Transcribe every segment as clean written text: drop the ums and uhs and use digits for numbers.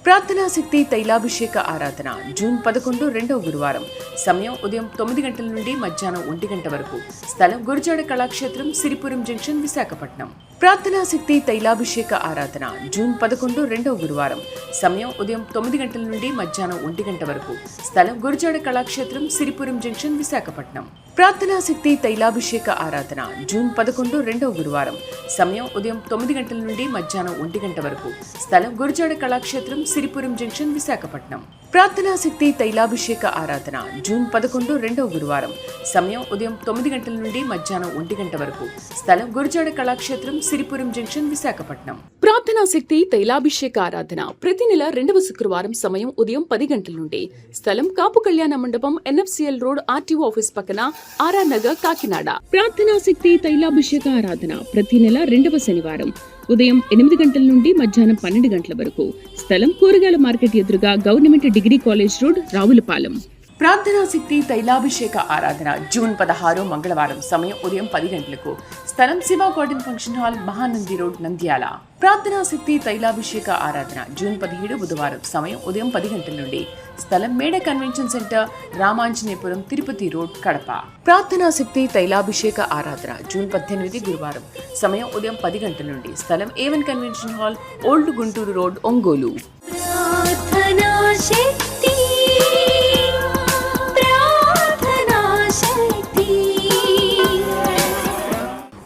ప్రార్థనా శక్తి తైలాభిషేక ఆరాధన జూన్ 11 రెండవ గురువారం. సమయం ఉదయం 9 గంటల నుండి మధ్యాహ్నం 1 గంట వరకు. స్థలం గురుజాడ కళాక్షేత్రం, సిరిపురం జంక్షన్, విశాఖపట్నం. ప్రార్థనా శక్తి తైలాభిషేక ఆరాధన జూన్ 11 రెండవ గురువారం. సమయం ఉదయం 9 గంటల నుండి మధ్యాహ్నం 1 గంట వరకు. స్థలం గురుజాడ కళాక్షేత్రం, సిరిపురం జంక్షన్, విశాఖపట్నం. ప్రార్థనా శక్తి తైలాభిషేక ఆరాధన జూన్ 11 రెండవ గురువారం. సమయం ఉదయం 9 గంటల నుండి మధ్యాహ్నం 1 గంట వరకు. స్థలం గురుజాడ కళాక్షేత్రం, సిరిపురం జంక్షన్, విశాఖపట్నం. ప్రార్థనా శక్తి తైలాభిషేక ఆరాధన జూన్ 11 రెండవ గురువారం. సమయం ఉదయం 9 గంటల నుండి మధ్యాహ్నం 1 గంట వరకు. స్థలం గురుజాడ కళాక్షేత్రం, సిరిపురం జంక్షన్, విశాఖపట్నం. ప్రార్థనా శక్తి తైలాభిషేక ఆరాధన ప్రతి నెల రెండవ శుక్రవారం. సమయం ఉదయం 10 గంటల నుండి. స్థలం కాపు కళ్యాణ మండపం, ఎన్ఎఫ్సిఎల్ రోడ్, ఆర్టీఓ ఆఫీస్ పక్కన, ఆర్ఆర్ నగర్, కాకినాడ. ప్రార్థనా శక్తి తైలాభిషేక ఆరాధన ప్రతి నెల రెండవ శనివారం ఉదయం 8 గంటల నుండి మధ్యాహ్నం 12 గంటల వరకు. స్థలం కూరగాయల మార్కెట్ ఎదురుగా, government degree college road, Ravulapalem. ప్రార్థనా శక్తి తైలాభిషేక ఆరాధన జూన్ 16 మంగళవారం. సమయం ఉదయం 10 గంటలకు. స్థలం Shiva garden function hall, Mahanandi road, Nandyal. ప్రార్థనా శక్తి తైలాభిషేక ఆరాధన జూన్ 17 బుధవారం. సమయం ఉదయం 10 గంటల నుండి. స్థలం Meda convention centre, Ramanjanepuram, Tirupati road, Kadapa. ప్రార్థనా శక్తి తైలాభిషేక ఆరాధన జూన్ 18 గురువారం. సమయం ఉదయం 10 గంటల నుండి. స్థలం A1 convention hall, old Guntur road, Ongole.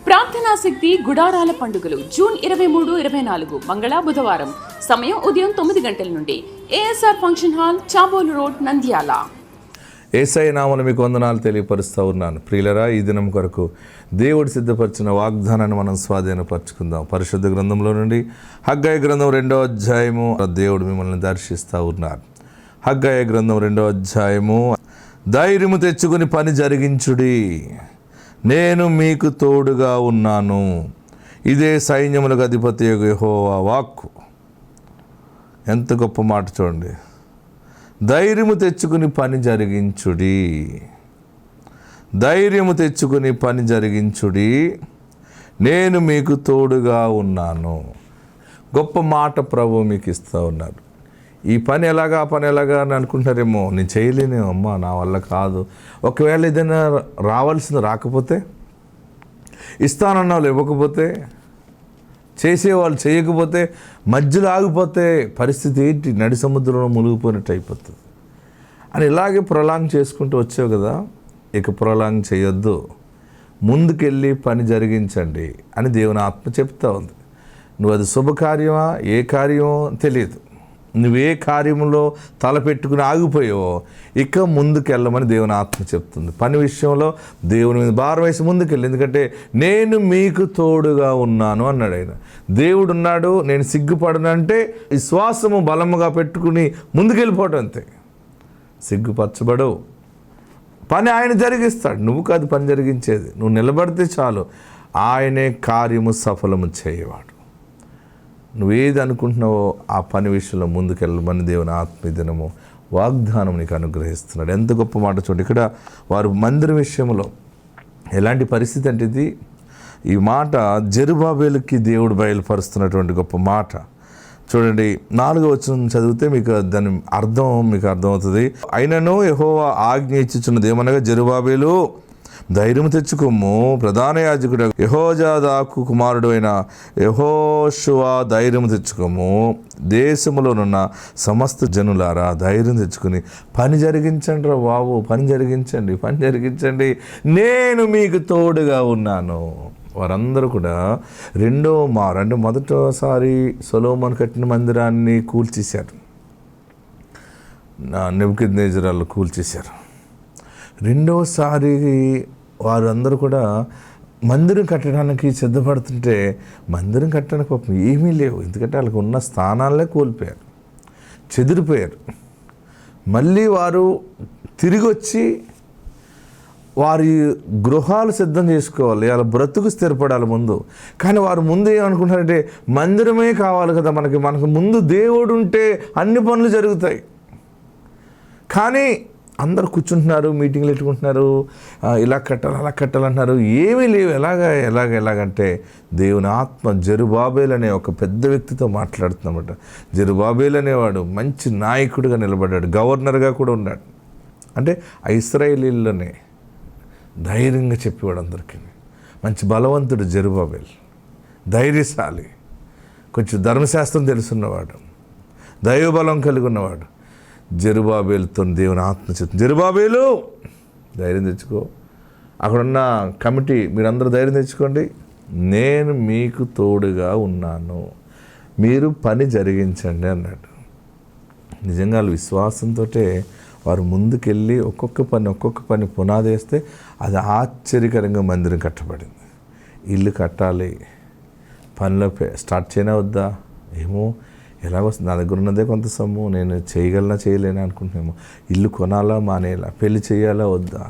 ప్రార్థనా శక్తి గుడారాల పండుగలు జూన్ 23, 24 మంగళ బుధవారం. సమయం ఉదయం 9 గంటల నుండి. ASR function hall, Chabolu road, Nandyal. యేసయ్య నామమున మీకు వందనాలు తెలియపరుస్తూ ఉన్నాను. ప్రియులరా, ఈ దినం కొరకు దేవుడు సిద్ధపరిచిన వాగ్దానాన్ని మనం స్వాధీనపరచుకుందాం. పరిశుద్ధ గ్రంథంలో నుండి హగ్గయి గ్రంథం 2వ అధ్యాయము. దేవుడు మిమ్మల్ని దర్శిస్తూ ఉన్నారు. హగ్గయి గ్రంథం 2వ అధ్యాయము. ధైర్యము తెచ్చుకుని పని జరిగించుడి, నేను మీకు తోడుగా ఉన్నాను. ఇదే సైన్యములకు అధిపతి యెహోవా వాక్కు. ఎంత గొప్ప మాట చూడండి. ధైర్యము తెచ్చుకుని పని జరిగించుడి, ధైర్యము తెచ్చుకుని పని జరిగించుడి, నేను మీకు తోడుగా ఉన్నాను. గొప్ప మాట ప్రభు మీకు ఇస్తూ ఉన్నారు. ఈ పని ఎలాగా, ఆ పని ఎలాగా అని అనుకుంటారేమో. నేను చేయలేనేమో, అమ్మా నా వల్ల కాదు. ఒకవేళ ఏదైనా రావాల్సింది రాకపోతే, ఇస్తానన్న వాళ్ళు ఇవ్వకపోతే, చేసేవాళ్ళు చేయకపోతే, మధ్యలో ఆగిపోతే పరిస్థితి ఏంటి? నడి సముద్రంలో మునిగిపోయినట్టు అయిపోతుంది అని ఇలాగే ప్రొలాంగ్ చేసుకుంటూ వచ్చావు కదా. ఇక ప్రొలాంగ్ చేయొద్దు, ముందుకెళ్ళి పని జరిగించండి అని దేవుని ఆత్మ చెప్తా ఉంది. నువ్వు అది శుభకార్యమా, ఏ కార్యమో తెలియదు. నువ్వే కార్యంలో తలపెట్టుకుని ఆగిపోయావో ఇక ముందుకెళ్ళమని దేవుని ఆత్మ చెప్తుంది. పని విషయంలో దేవుని మీద భారం వేసి ముందుకెళ్ళి, ఎందుకంటే నేను మీకు తోడుగా ఉన్నాను అన్నాడు ఆయన. దేవుడు ఉన్నాడు, నేను సిగ్గుపడనంటే విశ్వాసము బలముగా పెట్టుకుని ముందుకెళ్ళిపోవటం అంతే. సిగ్గుపరచబడవు. పని ఆయన జరిగిస్తాడు, నువ్వు కాదు పని జరిగించేది. నువ్వు నిలబడితే చాలు, ఆయనే కార్యము సఫలము చేయవాడు. నువ్వేది అనుకుంటున్నావో ఆ పని విషయంలో ముందుకెళ్ళమని దేవుని ఆత్మీయదినము వాగ్దానం నీకు అనుగ్రహిస్తున్నాడు. ఎంత గొప్ప మాట చూడండి. ఇక్కడ వారు మందిరం విషయంలో ఎలాంటి పరిస్థితి అంటే ఇది, ఈ మాట జెరుబాబేలుకి దేవుడు బయలుపరుస్తున్నటువంటి గొప్ప మాట. చూడండి, 4వ వచనం చదివితే మీకు దాని అర్థం మీకు అర్థమవుతుంది. అయినను యెహోవా ఆజ్ఞ ఇచ్చుచున్నది ఏమనగా, జెరుబాబేలు ధైర్యం తెచ్చుకోము, ప్రధాన యాజకుడు యెహోజాదాకు కుమారుడు అయిన యెహోషువ ధైర్యం తెచ్చుకోము, దేశంలోనున్న సమస్త జనులారా ధైర్యం తెచ్చుకుని పని జరిగించండి రా బాబు, పని జరిగించండి, పని జరిగించండి, నేను మీకు తోడుగా ఉన్నాను. వారందరూ కూడా అంటే మొదటిసారి సొలొమోను కట్టిన మందిరాన్ని కూల్చేశారు, నెబుకద్నెజరు కూల్చేశారు. రెండోసారి వారందరూ కూడా మందిరం కట్టడానికి సిద్ధపడుతుంటే, మందిరం కట్టడానికి పాపం ఏమీ లేవు. ఎందుకంటే వాళ్ళకు ఉన్న స్థానాలనే కోల్పోయారు, చెదిరిపోయారు. మళ్ళీ వారు తిరిగి వచ్చి వారి గృహాలు సిద్ధం చేసుకోవాలి, వాళ్ళ బ్రతుకు స్థిరపడాలి ముందు. కానీ వారు ముందు ఏమనుకుంటారంటే, మందిరమే కావాలి కదా మనకు ముందు దేవుడు ఉంటే అన్ని పనులు జరుగుతాయి. కానీ అందరు కూర్చుంటున్నారు, మీటింగ్లు పెట్టుకుంటున్నారు, ఇలా కట్టాలి అలా కట్టాలంటున్నారు. ఏమీ లేవు. ఎలాగంటే దేవుని ఆత్మ జెరుబాబేల్ అనే ఒక పెద్ద వ్యక్తితో మాట్లాడుతున్నమాట. జెరుబాబేల్ అనేవాడు మంచి నాయకుడిగా నిలబడ్డాడు, గవర్నర్గా కూడా ఉన్నాడు. అంటే ఆ ఇశ్రాయేలీల్లోనే ధైర్యంగా చెప్పేవాడు అందరికీ. మంచి బలవంతుడు జెరుబాబేల్, ధైర్యశాలి, కొంచెం ధర్మశాస్త్రం తెలుసున్నవాడు, దైవబలం కలిగి ఉన్నవాడు. జెరుబాబేలుతో దేవుని ఆత్మ చెప్తుంది, జెరుబాబేలు ధైర్యం తెచ్చుకో, అక్కడున్న కమిటీ మీరందరూ ధైర్యం తెచ్చుకోండి, నేను మీకు తోడుగా ఉన్నాను, మీరు పని జరిగించండి అన్నాడు. నిజంగా వాళ్ళు విశ్వాసంతో వారు ముందుకెళ్ళి ఒక్కొక్క పని పునాది వేస్తే అది ఆశ్చర్యకరంగా మందిరం కట్టబడింది. ఇల్లు కట్టాలి, పనిలో స్టార్ట్ చేయనా వద్దా ఏమో, ఎలాగొస్తుంది, నా దగ్గర ఉన్నదే కొంత సొమ్ము, నేను చేయగలనా చేయలేనా అనుకుంటున్నాము. ఇల్లు కొనాలా మానేలా, పెళ్లి చేయాలా వద్దా,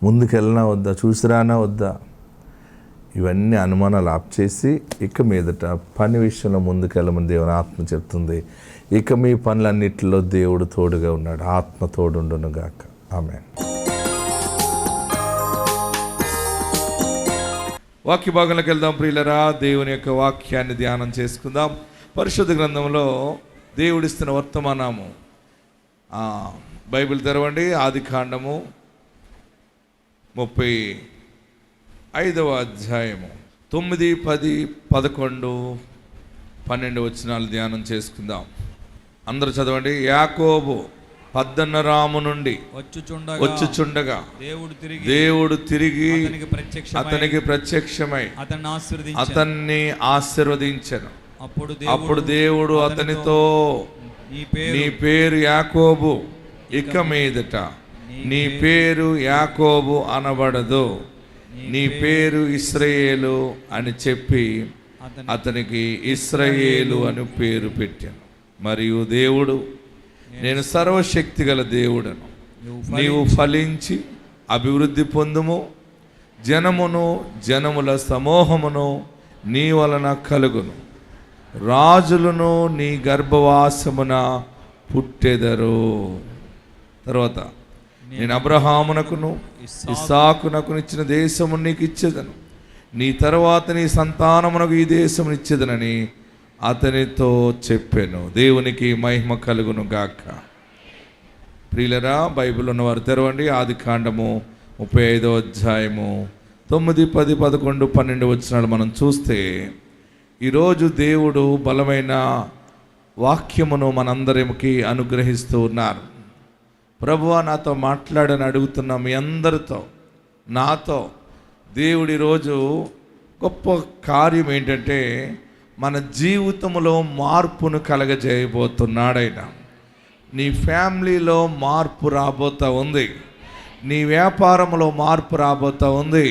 ముందుకెళ్ళనా వద్దా, చూసిరానా వద్దా, ఇవన్నీ అనుమానాలు ఆప్ చేసి ఇక మీదట పని విషయంలో ముందుకెళ్ళమని దేవుని ఆత్మ చెప్తుంది. ఇక మీ పనులన్నిటిలో దేవుడు తోడుగా ఉన్నాడు, ఆత్మ తోడుండును గాక. ఆమేన్. వాక్య భాగంలోకి వెళ్దాం ప్రియులరా. దేవుని యొక్క వాక్యాన్ని ధ్యానం చేసుకుందాం. పరిశుద్ధ గ్రంథంలో దేవుడిస్తున్న వర్తమానము, బైబిల్ తెరవండి. ఆదికాండము 35వ అధ్యాయము 9, 10, 11, 12 వచనాలు ధ్యానం చేసుకుందాం. అందరూ చదవండి. యాకోబు పద్దన్నరాము నుండి వచ్చుచుండగా దేవుడు తిరిగి అతనికి ప్రత్యక్షమై అతన్ని ఆశీర్వదించెను. అప్పుడు దేవుడు అతనితో, నీ పేరు యాకోబు, ఇక మీదట నీ పేరు యాకోబు అనబడదు, నీ పేరు ఇశ్రాయేలు అని చెప్పి అతనికి ఇశ్రాయేలు అని పేరు పెట్టాను. మరియు దేవుడు, నేను సర్వశక్తి గల దేవుడను, నీవు ఫలించి అభివృద్ధి పొందుము, జనమును జనముల సమూహమును నీ వలన కలుగును, రాజులను నీ గర్భవాసమున పుట్టెదరు. తర్వాత, నేను అబ్రహామునకును ఇస్సాకునకు ఇచ్చిన దేశము నీకు ఇచ్చేదను, నీ తర్వాత నీ సంతానమునకు ఈ దేశమును ఇచ్చేదనని అతనితో చెప్పాను. దేవునికి మహిమ కలుగును గాక. ప్రియులరా, బైబిల్ ఉన్నవారు తెరవండి. ఆదికాండము 35వ అధ్యాయము 9, 10, 11, 12 వచనాలు మనం చూస్తే, ఈరోజు దేవుడు బలమైన వాక్యమును మనందరికి అనుగ్రహిస్తూ ఉన్నారు. ప్రభువా, నాతో మాట్లాడని అడుగుతున్న మీ అందరితో, నాతో దేవుడు ఈరోజు గొప్ప కార్యం ఏంటంటే మన జీవితంలో మార్పును కలగజేయబోతున్నాడైన. నీ ఫ్యామిలీలో మార్పు రాబోతూ ఉంది, నీ వ్యాపారంలో మార్పు రాబోతూ ఉంది,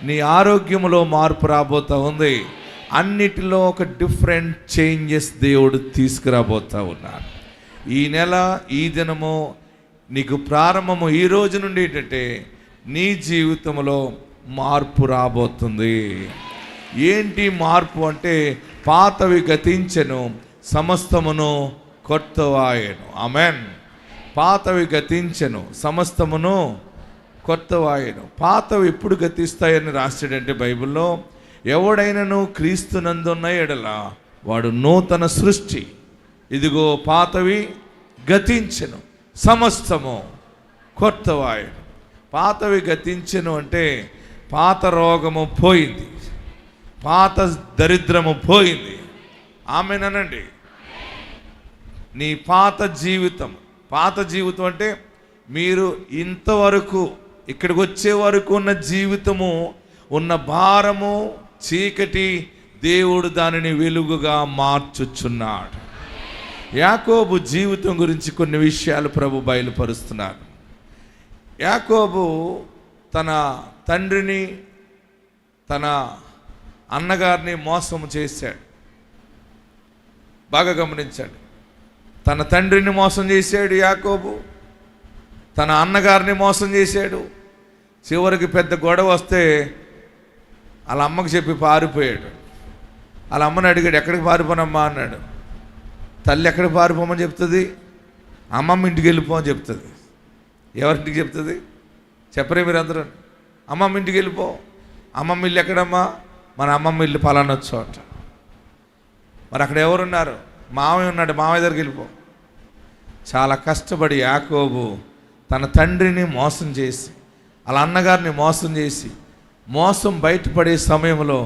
నీ ఆరోగ్యంలో మార్పు రాబోతూ ఉంది. అన్నిటిలో ఒక డిఫరెంట్ చేంజెస్ దేవుడు తీసుకురాబోతూ ఉన్నాడు. ఈ నెల, ఈ దినము నీకు ప్రారంభము ఈ రోజు నుండి ఏంటంటే నీ జీవితంలో మార్పు రాబోతుంది. ఏంటి మార్పు అంటే, పాతవి గతించెను, సమస్తమును కొత్తవాయెను. ఆమెన్. పాతవి గతించెను, సమస్తమును కొత్తవాయెను. పాతవి ఎప్పుడు గతిస్తాయని రాశాడంటే బైబిల్లో, ఎవడైనను క్రీస్తునందున్న ఎడల వాడు నూతన సృష్టి, ఇదిగో పాతవి గతించెను, సమస్తము కొత్తవాయెను. పాతవి గతించెను అంటే పాత రోగము పోయింది, పాత దరిద్రము పోయింది. ఆమెనండి. నీ పాత జీవితం అంటే మీరు ఇంతవరకు ఇక్కడికి వచ్చే వరకు ఉన్న జీవితము, ఉన్న భారము, చీకటి, దేవుడు దానిని వెలుగుగా మార్చుచున్నాడు. యాకోబు జీవితం గురించి కొన్ని విషయాలు ప్రభు బయలుపరుస్తున్నారు. యాకోబు తన తండ్రిని, తన అన్నగారిని మోసం చేశాడు. బాగా గమనించాడు. తన తండ్రిని మోసం చేశాడు యాకోబు, తన అన్నగారిని మోసం చేశాడు. చివరికి పెద్ద గొడవ వస్తే వాళ్ళ అమ్మకు చెప్పి పారిపోయాడు. వాళ్ళ అమ్మని అడిగాడు, ఎక్కడికి పారిపోనమ్మా అన్నాడు. తల్లి ఎక్కడికి పారిపోమని చెప్తుంది? అమ్మమ్మ ఇంటికి వెళ్ళిపో అని చెప్తుంది. ఎవరింటికి చెప్తుంది? చెప్పరే మీరు అందరూ? అమ్మమ్మ ఇంటికి వెళ్ళిపో. అమ్మమ్మ ఇల్లు ఎక్కడమ్మా? మన అమ్మమ్మ ఇల్లు పలానా చోట. మరి అక్కడ ఎవరున్నారు? మామయ్య ఉన్నాడు, మామయ్య దగ్గరికి వెళ్ళిపో. చాలా కష్టపడి యాకోబు తన తండ్రిని మోసం చేసి, వాళ్ళ అన్నగారిని మోసం చేసి, మోసం బయటపడే సమయంలో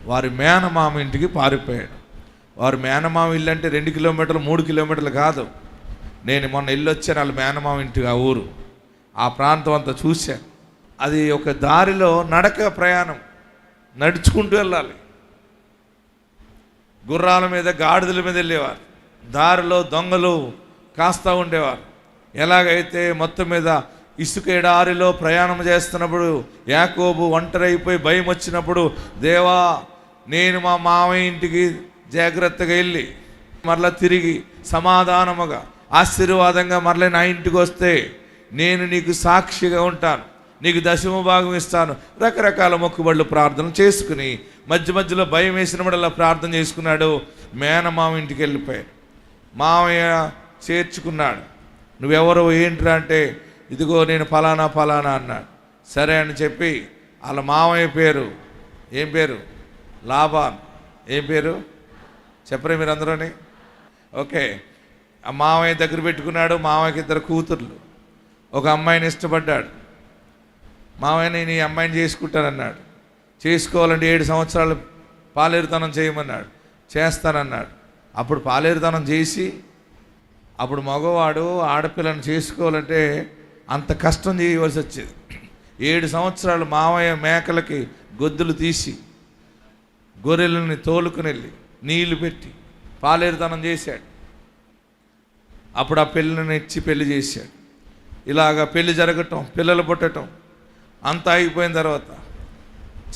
వారి మేనమామ ఇంటికి పారిపోయాడు. వారి మేనమామ ఇల్లు అంటే 2 కిలోమీటర్లు 3 కిలోమీటర్లు కాదు. నేను మొన్న ఇల్లు వచ్చాను వాళ్ళ మేనమామ ఇంటికి. ఆ ఊరు, ఆ ప్రాంతం అంతా చూశాను. అది ఒక దారిలో నడక ప్రయాణం, నడుచుకుంటూ వెళ్ళాలి. గుర్రాల మీద, గాడిదల మీద వెళ్ళేవారు. దారిలో దొంగలు కాస్తా ఉండేవారు. ఎలాగైతే మొత్తం మీద ఇసుక ఎడారిలో ప్రయాణం చేస్తున్నప్పుడు యాకోబు ఒంటరి అయిపోయి భయం వచ్చినప్పుడు, దేవా నేను మా మామయ్య ఇంటికి జాగ్రత్తగా వెళ్ళి మరలా తిరిగి సమాధానముగా ఆశీర్వాదంగా మరలా నా ఇంటికి వస్తే నేను నీకు సాక్షిగా ఉంటాను, నీకు 10వ భాగం ఇస్తాను. రకరకాల మొక్కుబళ్ళు ప్రార్థన చేసుకుని మధ్య మధ్యలో భయం వేసినప్పుడల్లా ప్రార్థన చేసుకున్నాడు. మేనమామ ఇంటికి వెళ్ళిపోయాడు. మామయ్య చేర్చుకున్నాడు. నువ్వెవరో ఏంట్రా అంటే, ఇదిగో నేను ఫలానా ఫలానా అన్నాడు. సరే అని చెప్పి వాళ్ళ మామయ్య పేరు ఏం పేరు? లాబాన్. ఏం పేరు చెప్పరే మీరు అందరూని? ఓకే. ఆ మామయ్య దగ్గర పెట్టుకున్నాడు. మామయ్యకి 2 కూతుర్లు. ఒక అమ్మాయిని ఇష్టపడ్డాడు. మామయ్య నేను ఈ అమ్మాయిని చేసుకుంటానన్నాడు. చేసుకోవాలంటే 7 సంవత్సరాలు పాలేరుతనం చేయమన్నాడు. చేస్తానన్నాడు. అప్పుడు పాలేరుతనం చేసి, అప్పుడు మగవాడు ఆడపిల్లను చేసుకోవాలంటే అంత కష్టం చేయవలసి వచ్చేది. 7 సంవత్సరాలు మామయ్య మేకలకి గొద్దులు తీసి గొర్రెలని తోలుకుని వెళ్ళి నీళ్లు పెట్టి పాలేరుతనం చేశాడు. అప్పుడు ఆ పిల్లని ఇచ్చి పెళ్లి చేశాడు. ఇలాగా పెళ్లి జరగటం, పిల్లలు పుట్టడం అంతా అయిపోయిన తర్వాత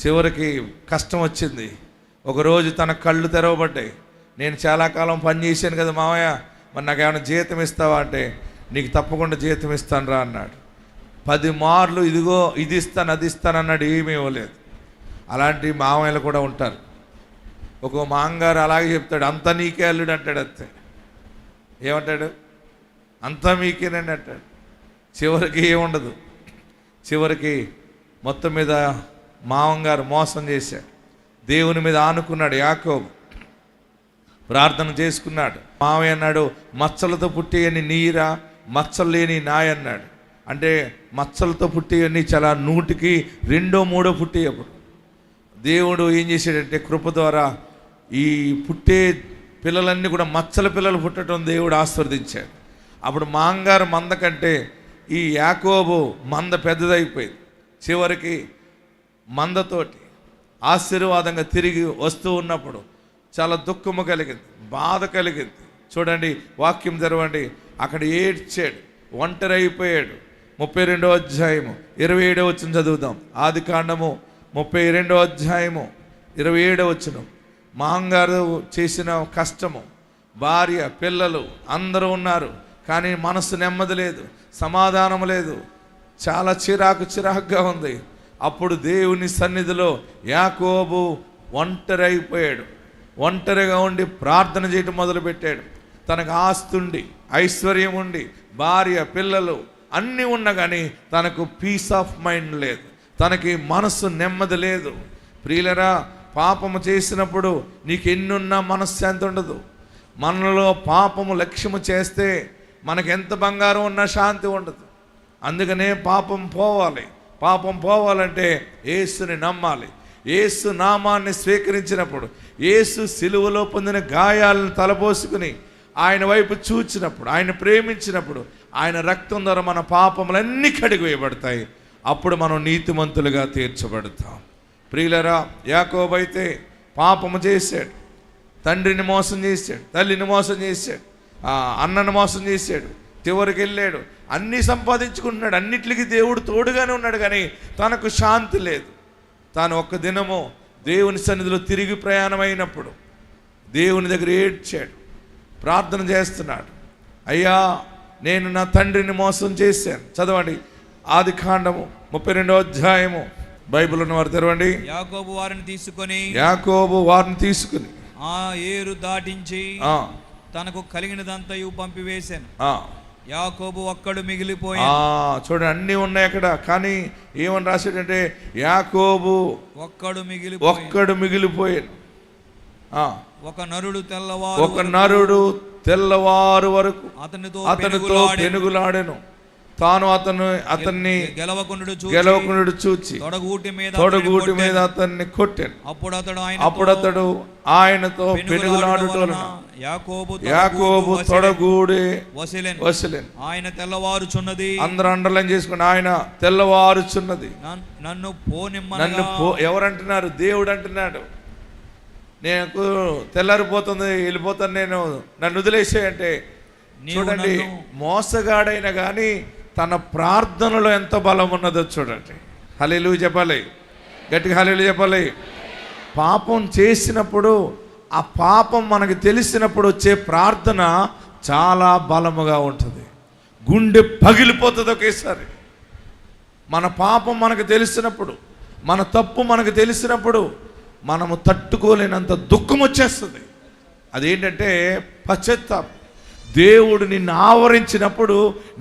చివరికి కష్టం వచ్చింది. ఒకరోజు తన కళ్ళు తెరవబడ్డాయి. నేను చాలా కాలం పని చేశాను కదా మామయ్య, మరి నాకు ఏమైనా జీతం ఇస్తావా అంటే, నీకు తప్పకుండా జీతం ఇస్తాను రా అన్నాడు. 10 మార్లు ఇదిగో ఇది ఇస్తాను అది ఇస్తాను అన్నాడు. ఏమీ ఇవ్వలేదు. అలాంటి మామయ్యలు కూడా ఉంటారు. ఒక మాంగారు అలాగే చెప్తాడు, అంతా నీకే అల్లుడు అంటాడు. అంతే. ఏమంటాడు? అంతా మీకేనండి అంటాడు. చివరికి ఏముండదు. చివరికి మొత్తం మీద మామంగారు మోసం చేశాడు. దేవుని మీద ఆనుకున్నాడు యాకోబు. ప్రార్థన చేసుకున్నాడు. మామయ్య అన్నాడు, మచ్చలతో పుట్టేయని నీరా, మచ్చలు లేని నాయ అన్నాడు. అంటే మచ్చలతో పుట్టేయని చాలా 100కి 2, 3 పుట్టేయప్పుడు దేవుడు ఏం చేశాడంటే కృప ద్వారా ఈ పుట్టే పిల్లలన్నీ కూడా మచ్చల పిల్లలు పుట్టడం దేవుడు ఆశీర్వదించాడు. అప్పుడు మాంగారు మంద కంటే ఈ యాకోబు మంద పెద్దదైపోయింది. చివరికి మందతోటి ఆశీర్వాదంగా తిరిగి వస్తూ ఉన్నప్పుడు చాలా దుఃఖము కలిగింది, బాధ కలిగింది. చూడండి, వాక్యం తెరవండి. అక్కడ ఏడ్చాడు, ఒంటరి అయిపోయాడు. 32వ అధ్యాయము 27వ వచనం చదువుదాం. ఆదికాండము 32వ అధ్యాయము 27వ వచనం. మాంగారు చేసిన కష్టము, భార్య పిల్లలు అందరూ ఉన్నారు, కానీ మనసు నెమ్మది లేదు, సమాధానం లేదు, చాలా చిరాకుగా ఉంది. అప్పుడు దేవుని సన్నిధిలో యాకోబు ఒంటరి అయిపోయాడు. ఒంటరిగా ఉండి ప్రార్థన చేయటం మొదలుపెట్టాడు. తనకు ఆస్తుండి, ఐశ్వర్యం ఉండి, భార్య పిల్లలు అన్నీ ఉన్నా కానీ తనకు పీస్ ఆఫ్ మైండ్ లేదు, తనకి మనస్సు నెమ్మది లేదు. ప్రియులరా, పాపము చేసినప్పుడు నీకు ఎన్నున్నా మనశ్శాంతి ఉండదు. మనలో పాపము లక్ష్యము చేస్తే మనకు ఎంత బంగారం ఉన్నా శాంతి ఉండదు. అందుకనే పాపం పోవాలి. పాపం పోవాలంటే యేసుని నమ్మాలి. యేసు నామాన్ని స్వీకరించినప్పుడు, యేసు సిలువలో పొందిన గాయాలను తలపోసుకుని ఆయన వైపు చూచినప్పుడు, ఆయన ప్రేమించినప్పుడు, ఆయన రక్తం ద్వారా మన పాపములన్నీ కడిగివేయబడతాయి. అప్పుడు మనం నీతిమంతులుగా తీర్చబడతాం. ప్రియులరా, యాకోబు అయితే పాపము చేశాడు. తండ్రిని మోసం చేశాడు, తల్లిని మోసం చేశాడు, అన్నను మోసం చేశాడు. చివరికి వెళ్ళాడు, అన్నీ సంపాదించుకుంటున్నాడు, అన్నిటికీ దేవుడు తోడుగానే ఉన్నాడు, కానీ తనకు శాంతి లేదు. తాను ఒక్క దినము దేవుని సన్నిధిలో తిరిగి ప్రయాణమైనప్పుడు దేవుని దగ్గర ఏడ్చాడు, ప్రార్థన చేస్తున్నాడు. అయ్యా, నేను నా తండ్రిని మోసం చేశాను. చదవండి, ఆదికాండము 32వ అధ్యాయము. బైబిల్ ఉన్నవారు తెరవండి. యాకోబు వారిని తీసుకుని ఆ ఏరు దాటించి తనకు కలిగినదంతయు పంపివేశాను. యాకోబు ఒక్కడు మిగిలిపోయాను. చూడండి, అన్నీ ఉన్నాయి అక్కడ. కానీ ఏమని రాశాడంటే యాకోబు ఒక్కడు మిగిలిపోయాను. ఒక నరుడు తెల్లవారు వరకు అతనితో పెనుగులాడెను. తాను అతన్ని గెలవకుండు చూచి తొడగూటి మీద అతన్ని కొట్టాను. అప్పుడు అతడు ఆయనతో పెనుగులాడుటోను యాకోబు తొడగూడి వసిలెను. ఆయన తెల్లవారుచున్నది. అందరూ అండర్లైన్ చేసుకుని, ఆయన తెల్లవారుచున్నది. నన్ను ఎవరంటున్నారు? దేవుడు అంటున్నాడు. నేను తెల్లారిపోతుంది, వెళ్ళిపోతాను, నన్ను వదిలేసేయంటే. చూడండి, మోసగాడైనా కానీ తన ప్రార్థనలో ఎంత బలం ఉన్నదో చూడండి. హల్లెలూయా చెప్పాలి, గట్టిగా హల్లెలూయా చెప్పాలి. పాపం చేసినప్పుడు, ఆ పాపం మనకు తెలిసినప్పుడు వచ్చే ప్రార్థన చాలా బలముగా ఉంటుంది. గుండె పగిలిపోతుంది ఒకేసారి. మన పాపం మనకు తెలిసినప్పుడు, మన తప్పు మనకు తెలిసినప్పుడు మనము తట్టుకోలేనంత దుఃఖం వచ్చేస్తుంది. అదేంటంటే పశ్చాత్తాపం. దేవుడు నిన్ను ఆవరించినప్పుడు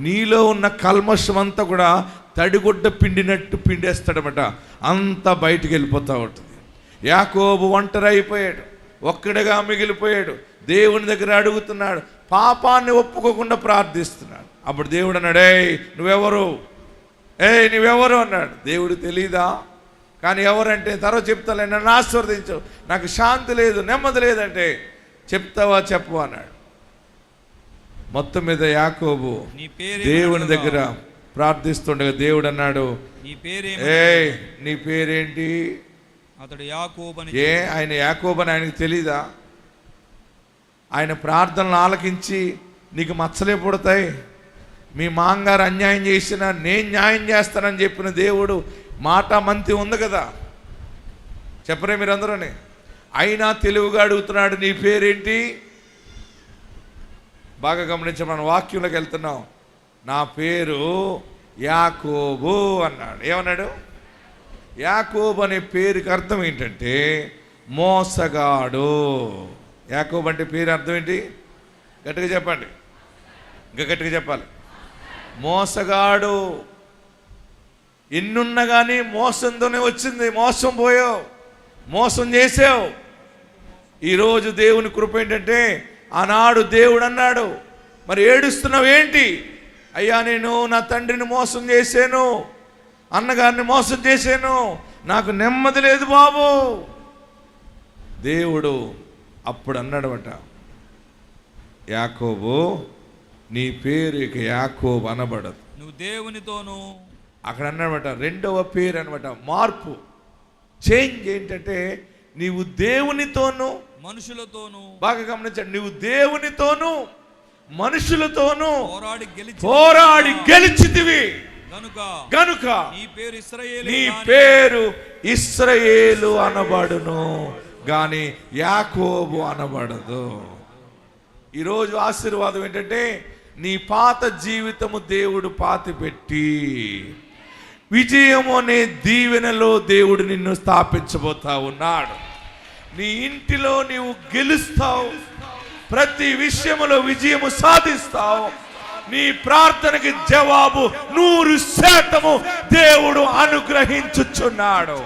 నీలో ఉన్న కల్మషం అంతా కూడా తడిగుడ్డ పిండినట్టు పిండేస్తాడనమాట. అంతా బయటికి వెళ్ళిపోతూ ఉంటుంది. యాకోబు ఒంటరి అయిపోయాడు, ఒక్కడిగా మిగిలిపోయాడు. దేవుని దగ్గర అడుగుతున్నాడు, పాపాన్ని ఒప్పుకోకుండా ప్రార్థిస్తున్నాడు. అప్పుడు దేవుడు అన్నాడు, నువ్వెవరు అన్నాడు. దేవుడు తెలీదా? కానీ ఎవరంటే తర్వాత చెప్తాలే, నన్ను ఆశీర్వదించు, నాకు శాంతి లేదు, నెమ్మది లేదంటే చెప్తావా చెప్పు అన్నాడు. మొత్తం మీద యాకోబు దేవుని దగ్గర ప్రార్థిస్తుండగా దేవుడు అన్నాడు, నీ పేరేంటి? అతడు యాకోబు. ఆయన యాకోబు అని ఆయనకు తెలీదా? ఆయన ప్రార్థనలు ఆలకించి నీకు మచ్చలే పుడతాయి, మీ మాంగారు అన్యాయం చేసినా నేను న్యాయం చేస్తానని చెప్పిన దేవుడు మాట మంతి ఉంది కదా, చెప్పరే మీరందరూని. అయినా తెలుగుగా అడుగుతున్నాడు, నీ పేరేంటి? బాగా గమనించి మనం వాక్యంలోకి వెళ్తున్నాం. నా పేరు యాకోబు అన్నాడు. ఏమన్నాడు? యాకోబు అనే పేరుకి అర్థం ఏంటంటే మోసగాడు. యాకోబు అంటే పేరు అర్థం ఏంటి? గట్టిగా చెప్పండి, ఇంకా గట్టిగా చెప్పాలి. మోసగాడు. ఎన్నున్నా కానీ మోసంతోనే వచ్చింది. మోసం పోయావు, మోసం చేసావు. ఈరోజు దేవుని కృప ఏంటంటే, ఆనాడు దేవుడు అన్నాడు, మరి ఏడుస్తున్నావు ఏంటి? అయ్యా, నేను నా తండ్రిని మోసం చేశాను, అన్నగారిని మోసం చేశాను, నాకు నెమ్మది లేదు బాబు. దేవుడు అప్పుడు అన్నాడట, యాకోబు నీ పేరు ఇక యాకోబు అనబడదు, నువ్వు దేవునితోను. అక్కడ అన్నమాట రెండవ పేరు అనమాట, మార్పు, చేంజ్. ఏంటంటే నీవు దేవునితోను మనుషులతోను, బాగా గమనించండి, నువ్వు దేవునితోను మనుషులతోను పోరాడి గెలిచితివి గనుక నీ పేరు ఇశ్రాయేలు అనబడును గాని యాకోబు అనబడదు. ఈరోజు ఆశీర్వాదం ఏంటంటే, నీ పాత జీవితము దేవుడు పాతిపెట్టి విజయము అనే దీవెనలో దేవుడు నిన్ను స్థాపించబోతా ఉన్నాడు. నీ ఇంటిలో నీవు గెలుస్తావు, ప్రతి విషయములో విజయము సాధిస్తావు. నీ ప్రార్థనకి జవాబు 100% దేవుడు అనుగ్రహించుచున్నాడు.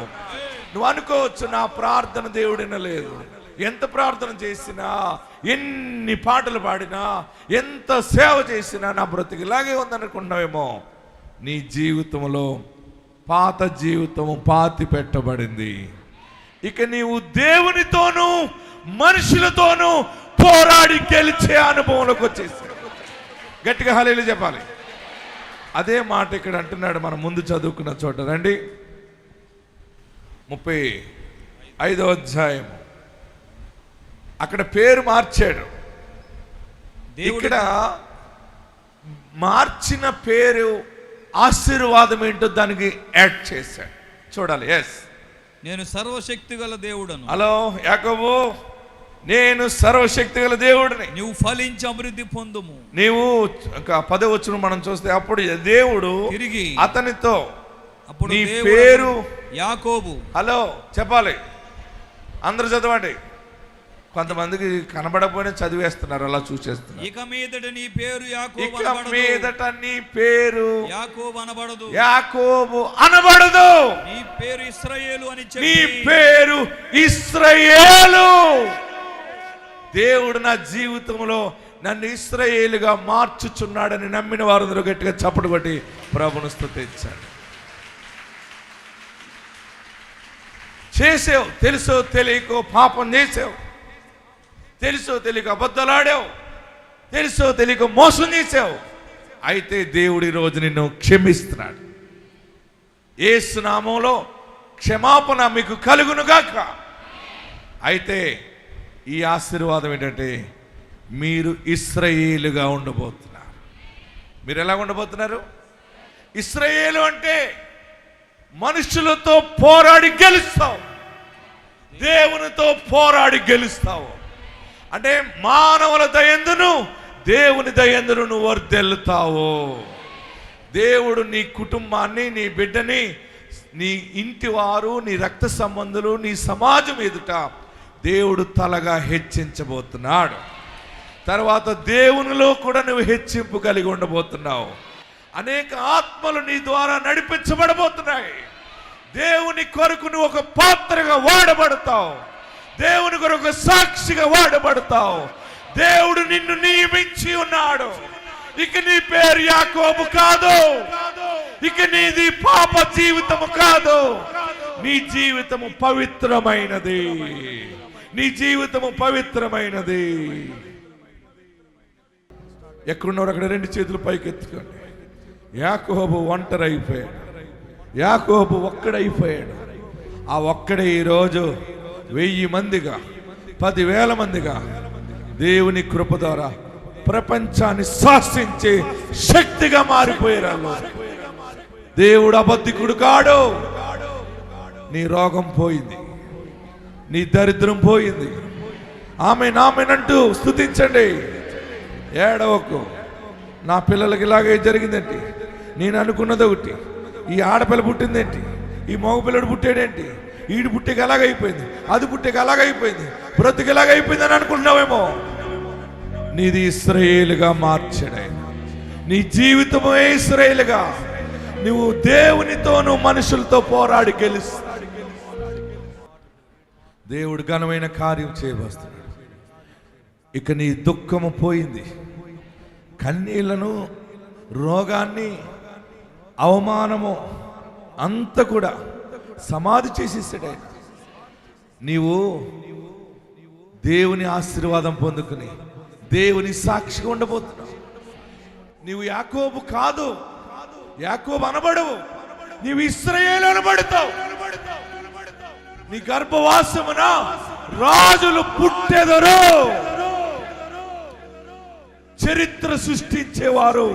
నువ్వు అనుకోవచ్చు, నా ప్రార్థన దేవుడు వినలేదు. ఎంత ప్రార్థన చేసినా, ఎన్ని పాటలు పాడినా, ఎంత సేవ చేసినా నా బ్రతికి ఇలాగే ఉందనుకున్నావేమో. నీ జీవితంలో పాత జీవితము పాతి పెట్టబడింది. ఇక నీవు దేవునితోనూ మనుషులతోనూ పోరాడి గెలిచే అనుభవంలోకి వచ్చేసి గట్టిగా హల్లెలూయా చెప్పాలి. అదే మాట ఇక్కడ అంటున్నాడు. మనం ముందు చదువుకున్న చోట రండి, 35వ అధ్యాయం. అక్కడ పేరు మార్చాడు. ఇక్కడ మార్చిన పేరు ఆశీర్వాదం ఏంటో దానికి యాడ్ చేశాడు. చూడాలి. నేను సర్వశక్తి గల దేవుడను. హలో యాకోబు, నేను సర్వశక్తి గల దేవుడిని. నీవు ఫలించి అభివృద్ధి పొందుము. నీవు ఇంకా 10వ వచనం మనం చూస్తే, అప్పుడు దేవుడు తిరిగి అతనితో, అప్పుడు నీ పేరు యాకోబు. హలో చెప్పాలి, అందరూ చదవండి. కొంతమందికి కనబడకపోయినా చదివేస్తున్నారు, అలా చూసేస్తున్నారు. ఇక మీదట నీ పేరు యాకోబు అనబడదు. యాకోబు అనబడదు. నీ పేరు ఇశ్రాయేలు అని చెప్పి. నీ పేరు ఇశ్రాయేలు. దేవుడు నా జీవితంలో నన్ను ఇశ్రాయేలుగా మార్చుచున్నాడని నమ్మిన వారందరూ గట్టిగా చప్పట్లు కొట్టి ప్రభువును స్తుతించాడు. చేసావు, తెలుసో తెలియకో పాపం చేసావు, తెలుసో తెలియక అబద్ధాలాడావు, తెలుసో తెలియక మోసం చేసావు. అయితే దేవుడి రోజు నిన్ను క్షమిస్తున్నాడు. యేసు నామములో క్షమాపణ మీకు కలుగునుగాక. అయితే ఈ ఆశీర్వాదం ఏంటంటే మీరు ఇశ్రాయేలుగా ఉండబోతున్నారు. మీరు ఎలా ఉండబోతున్నారు? ఇశ్రాయేలు అంటే మనుషులతో పోరాడి గెలుస్తావు, దేవునితో పోరాడి గెలుస్తావు. అంటే మానవుల దయందును దేవుని దయందును నువ్వు వర్ధిల్లుతావు. దేవుడు నీ కుటుంబాన్ని, నీ బిడ్డని, నీ ఇంటి వారు, నీ రక్త సంబంధులు, నీ సమాజం ఎదుట దేవుడు తలగా హెచ్చించబోతున్నాడు. తర్వాత దేవునిలో కూడా నువ్వు హెచ్చింపు కలిగి ఉండబోతున్నావు. అనేక ఆత్మలు నీ ద్వారా నడిపించబడబోతున్నాయి. దేవుని కొరకు నువ్వు ఒక పాత్రగా వాడబడతావు. దేవుని కొరకు సాక్షిగా వాడబడతావు. దేవుడు నిన్ను నియమించి ఉన్నాడు. ఇక నీ పేరు యాకోబు కాదు, ఇక నీది పాప జీవితము కాదు. నీ జీవితము పవిత్రమైనది. నీ జీవితము పవిత్రమైనది. ఎక్కడున్నారు అక్కడ రెండు చేతులు పైకి ఎత్తుకోండి. యాకోబు ఒంటరి అయిపోయాడు. యాకోబు ఒక్కడైపోయాడు. ఆ ఒక్కడే ఈరోజు 1000 మందిగా 10,000 మందిగా దేవుని కృప ద్వారా ప్రపంచాన్ని శాసించే శక్తిగా మారిపోయారు. దేవుడు అబద్ధికుడు కాడు. నీ రోగం పోయింది, నీ దరిద్రం పోయింది. ఆమెనంటూ స్తుతించండి. ఏడవకు. నా పిల్లలకి ఇలాగే జరిగిందేంటి, నేను అనుకున్నది ఒకటి, ఈ ఆడపిల్ల పుట్టిందేంటి, ఈ మగపిల్లడు పుట్టాడేంటి, ఈడు పుట్టేకి ఎలాగైపోయింది, అది పుట్టేకి ఎలాగైపోయింది, బ్రతుకు ఎలాగైపోయింది అని అనుకుంటున్నావేమో. నీది ఇశ్రాయేలుగా మార్చాడు. నీ జీవితమే ఇశ్రాయేలుగా. నువ్వు దేవునితోనూ మనుషులతో పోరాడి గెలుస్తాడు. దేవుడు ఘనమైన కార్యం చేయవస్తున్నాడు. ఇక నీ దుఃఖము పోయింది. కన్నీళ్లను, రోగాన్ని, అవమానము అంతా కూడా సమాధి చేసేసాడు ఆయన. నీవు దేవుని ఆశీర్వాదం పొందుకుని దేవుని సాక్షిగా ఉండబోతున్నావు. నీవు యాకోబు కాదు, యాకోబు అనబడవు, నీవు ఇశ్రాయేలు అనబడతావు. నీ గర్భవాసమున రాజులు పుట్టెదరు. చరిత్ర సృష్టించేవారు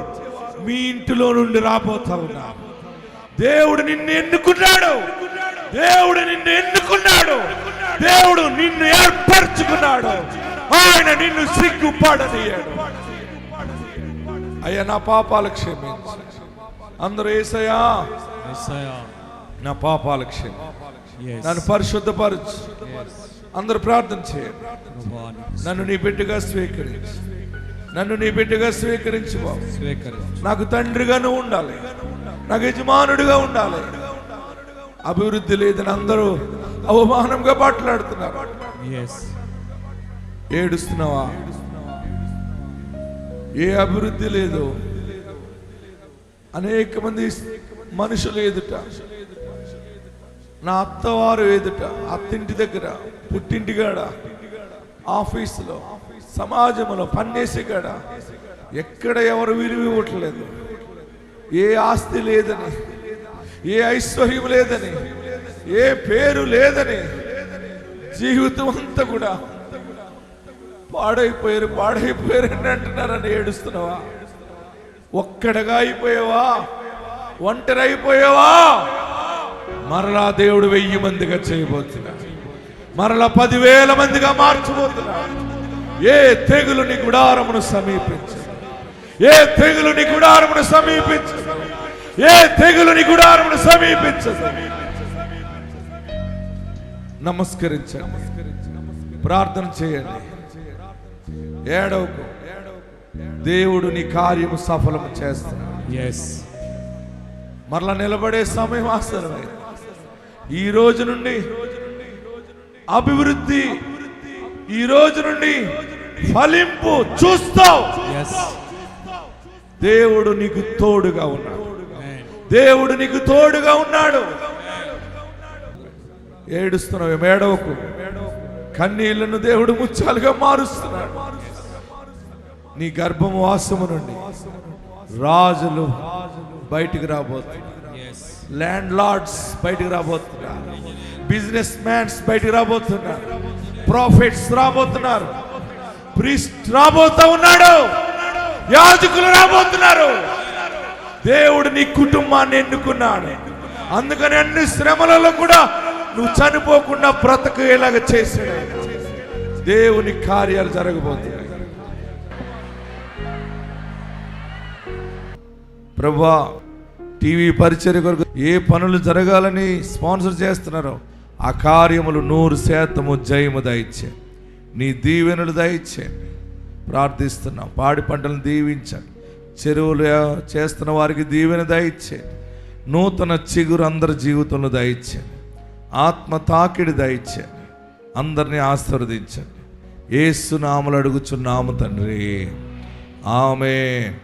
మీ ఇంటిలో నుండి రాబోతా ఉన్నారు. దేవుడు నిన్ను ఎన్నుకున్నాడు. దేవుడు నిన్ను ఎన్నుకున్నాడు. దేవుడు నిన్ను ఏర్పరచుకున్నాడు. ఆయన నిన్ను సిగ్గుపడనీయాడు. అయ్యా, నా పాపాలు క్షమించు. అందరూ యేసయ్యా నా పాపాలు క్షమించు, నన్ను పరిశుద్ధపరచు. అందరూ ప్రార్థన చేయండి. నన్ను నీ బిడ్డగా స్వీకరించు. నన్ను నీ బిడ్డగా స్వీకరించు బాబు. నాకు తండ్రిగా నువ్వు ఉండాలి, నాకు యజమానుడిగా ఉండాలి. అభివృద్ధి లేదని అందరూ అవమానంగా మాట్లాడుతున్నారు. ఏడుస్తున్నావా? ఏ అభివృద్ధి లేదు. అనేక మంది మనుషులు ఎదుట, నా అత్తవారు ఎదుట, అత్తింటి దగ్గర, పుట్టింటిగాడ, ఆఫీసులో, సమాజంలో, పనిచేసే కాడ ఎక్కడ ఎవరు విలువ ఇవ్వట్లేదు. ఏ ఆస్తి లేదని, ఏ ఐశ్వర్యం లేదని, ఏ పేరు లేదని జీవితం అంతా కూడా పాడైపోయారు అని అంటున్నారని ఏడుస్తున్నావా? ఒక్కడగా అయిపోయావా? ఒంటరి అయిపోయావా? మరలా దేవుడు 1000 మందిగా చేయబోతున్నా, మరలా 10,000 మందిగా మార్చబోతున్నా. ఏ తెగులు నీ గుడారమును సమీపించదు. ఏ తెగులు నీ గుడారమును సమీపించదు. ఏ తెగులు నీ గుడారమును సమీపించదు. నమస్కరించండి. ప్రార్థన చేయండి, ఏడవకు. దేవుడు నీ కార్యము సఫలము చేస్తాడు. మరలా నిలబడే సమయం ఆసన్నమైంది. ఈ రోజు నుండి అభివృద్ధి, ఈ రోజు నుండి ఫలింపు చూస్తావు. దేవుడు నీకు తోడుగా ఉన్నాడు. దేవుడు నీకు తోడుగా ఉన్నాడు. ఏడుస్తున్నావు, ఏడవకు. కన్నీళ్లను దేవుడు ముత్యాలుగా మారుస్తున్నాడు. నీ గర్భవాసము నుండి రాజులు బయటికి రాబోతున్నారు. ల్యాండ్ లార్డ్స్ బయటికి రాబోతున్నారు. బిజినెస్ మ్యాన్స్ బయటికి రాబోతున్నారు. ప్రాఫిట్స్ రాబోతున్నారు. ప్రీస్ట్ రాబోతా ఉన్నాడు. యాజకులు రాబోతున్నారు. దేవుడు నీ కుటుంబాన్ని ఎన్నుకున్నాడు. అందుకని అన్ని శ్రమలలో కూడా నువ్వు చనిపోకుండా బ్రతకేలాగా చేశాడు. దేవుని కార్యాలు జరగబోతున్నాయి. ప్రభువా, టీవీ పరిచర్య కొరకు ఏ పనులు జరగాలని స్పాన్సర్ చేస్తున్నారో ఆ కార్యములు 100% జయము దయచే. నీ దీవెనలు దయచే ప్రార్థిస్తున్నాం. పాడి పంటలను దీవించండి. చెరువులు చేస్తున్న వారికి దీవెన దయచే. నూతన చిగురు అందరి జీవితంలో దయచే. ఆత్మ తాకిడి దయచే. అందరినీ ఆశీర్వదించండి. యేసు నామములో అడుగుచున్నాము తండ్రి, ఆమేన్.